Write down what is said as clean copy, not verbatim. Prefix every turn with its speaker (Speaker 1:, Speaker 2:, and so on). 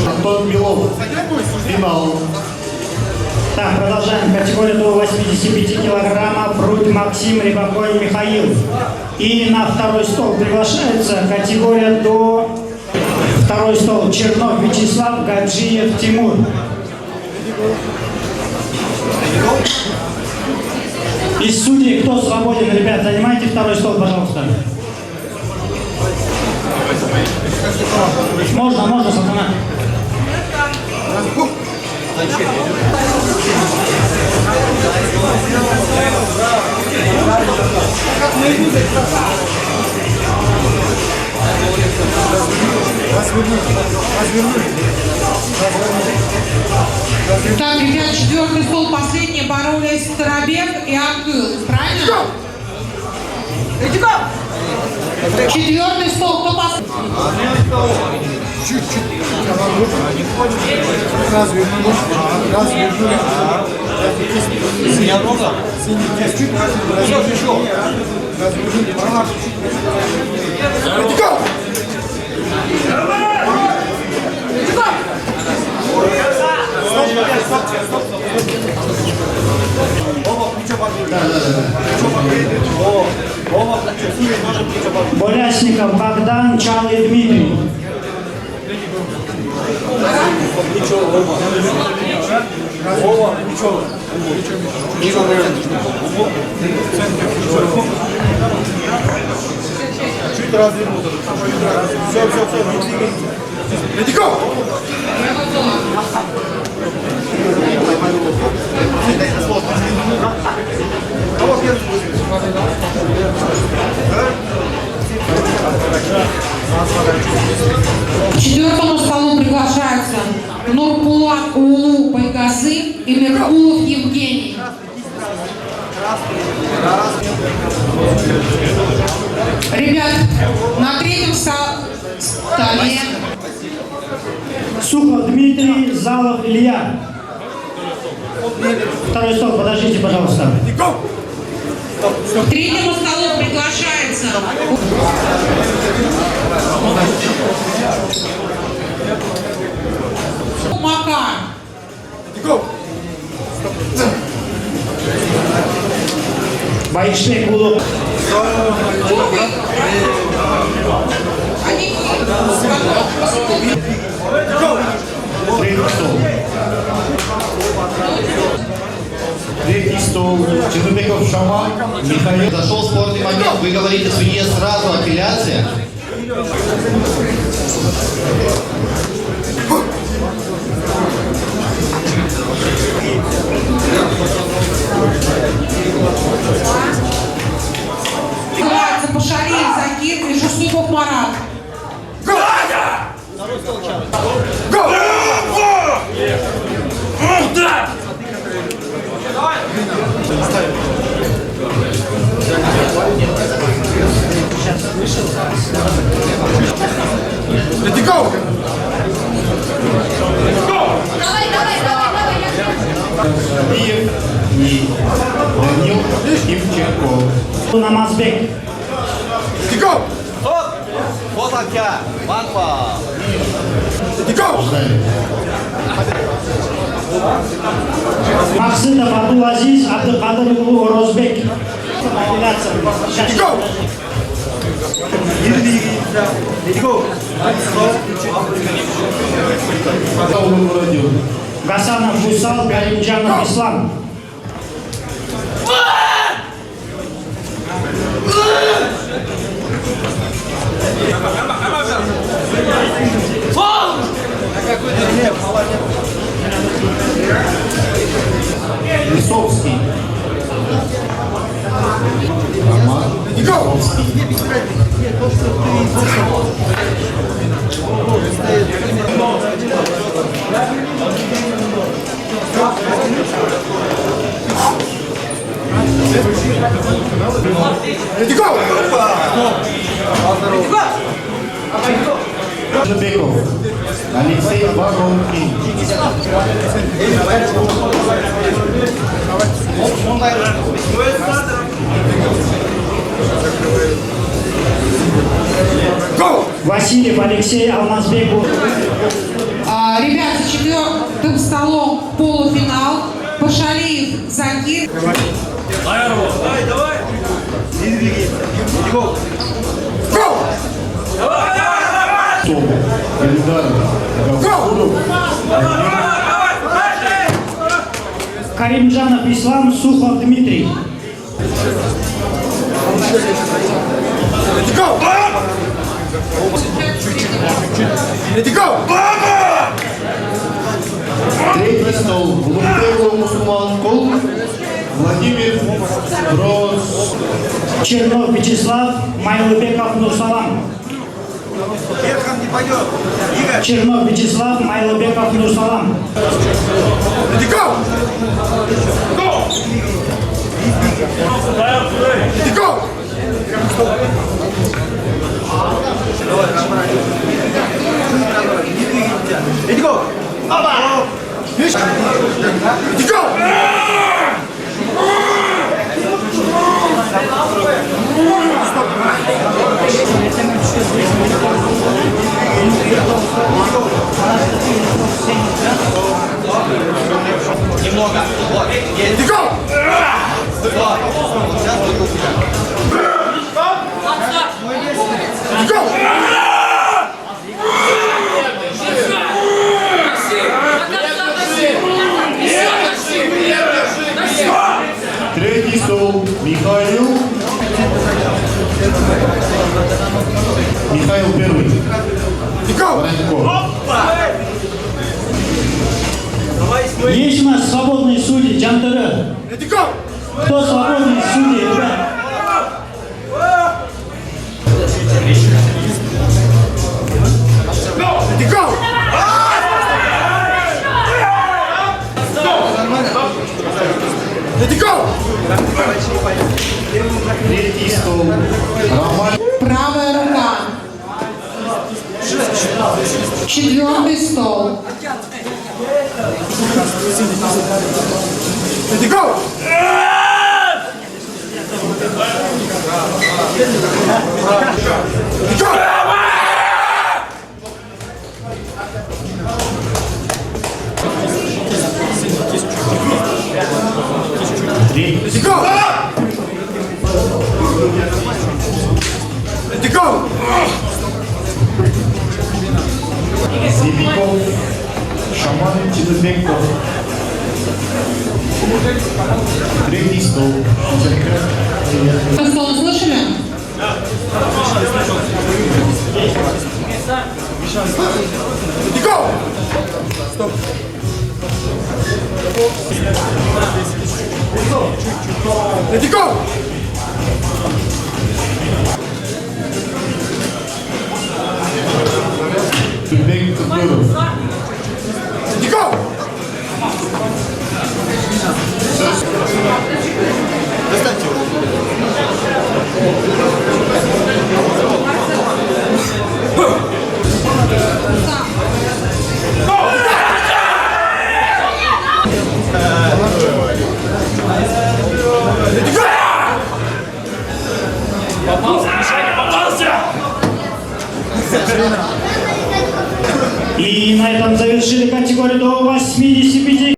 Speaker 1: Антон Белов. Финал. Так, продолжаем. Категория до 85 килограммов. Грудь Максим, Рябоконь Михаил. И на второй стол приглашается категория до... Второй стол. Чернов Вячеслав, Гаджиев Тимур. Из судей кто свободен, ребят, занимайте второй стол, пожалуйста. Можно, сатана.
Speaker 2: Так, ребят, четвертый стол, последний боролись Старобек и Акыл. Правильно? Четвертый стол, кто последний?
Speaker 3: Чуть-чуть. Развернули. Синяя нога? Синяя. Чуть. Развернули.
Speaker 1: Болясников Богдан, Чалый Дмитрий.
Speaker 3: Чуть развернуто. Все. Иди го!
Speaker 2: К четвертому столу приглашаются Нурпулат Улу Байгазы и Меркулов Евгений. Ребят, на третьем столе
Speaker 1: Сухов Дмитрий, Залов Илья. Второй стол, подождите, пожалуйста.
Speaker 2: к третьему столу приглашается Макар.
Speaker 1: Байшбек Улук.
Speaker 4: Третий стол. Чернобеков Шама, Михаил. Зашел спорный момент. Вы говорите судье сразу апелляция.
Speaker 2: Пашалиев Закир и Жусников Марат.
Speaker 4: Биев и Данил Ивченков.
Speaker 1: Намазбек. Максидов Абдул-Азиз, Абдул-Кадыр Улу Орозбек. Гасанов Гусал, Галимджанов Ислам.
Speaker 4: Лисовский. Роман Лисовский.
Speaker 3: Ready, go!
Speaker 1: Жебеков. Алексей Воронкин.
Speaker 3: Go!
Speaker 1: Васильев Алексей Алмазбеков.
Speaker 2: Ребята, четвертым столом полуфинал. Пашалиев Закир.
Speaker 3: Go! Go!
Speaker 1: Каримджанов Ислам, Сухов Дмитрий.
Speaker 3: Ready, go! Ready, go!
Speaker 4: Третий стол. Лунтево Мусулман Кол. Владимир Брос.
Speaker 1: Чернов Вячеслав, Майлыбеков Нурсалам. Чернов Вячеслав, Майлыбеков Нурсалам.
Speaker 3: Ready, go! Ready, go! Ready, go! Ready, go! Ready, go! Ready, go!
Speaker 4: Третий стол. Михаил Первый.
Speaker 3: Ready, go!
Speaker 4: Воронков.
Speaker 1: Есть у нас свободные судьи, Джантары.
Speaker 3: Ready, go!
Speaker 1: Кто свободные судьи, ребят?
Speaker 3: Ready, go! Ready, go!
Speaker 4: Третий стол. Роман.
Speaker 2: Правая рука. Четвертый стол.
Speaker 3: Ready, go! Ready, go!
Speaker 4: Третий.
Speaker 3: Ready, go! Ready, go!
Speaker 4: Зибиков. Шаман Чебеков. Третий стол.
Speaker 2: Стол слышали?
Speaker 3: Ready, go! Stop. Ready, go!
Speaker 4: Тюбек Кутуров.
Speaker 3: Ready, go! Ready, go!
Speaker 1: И на этом завершили категорию до 85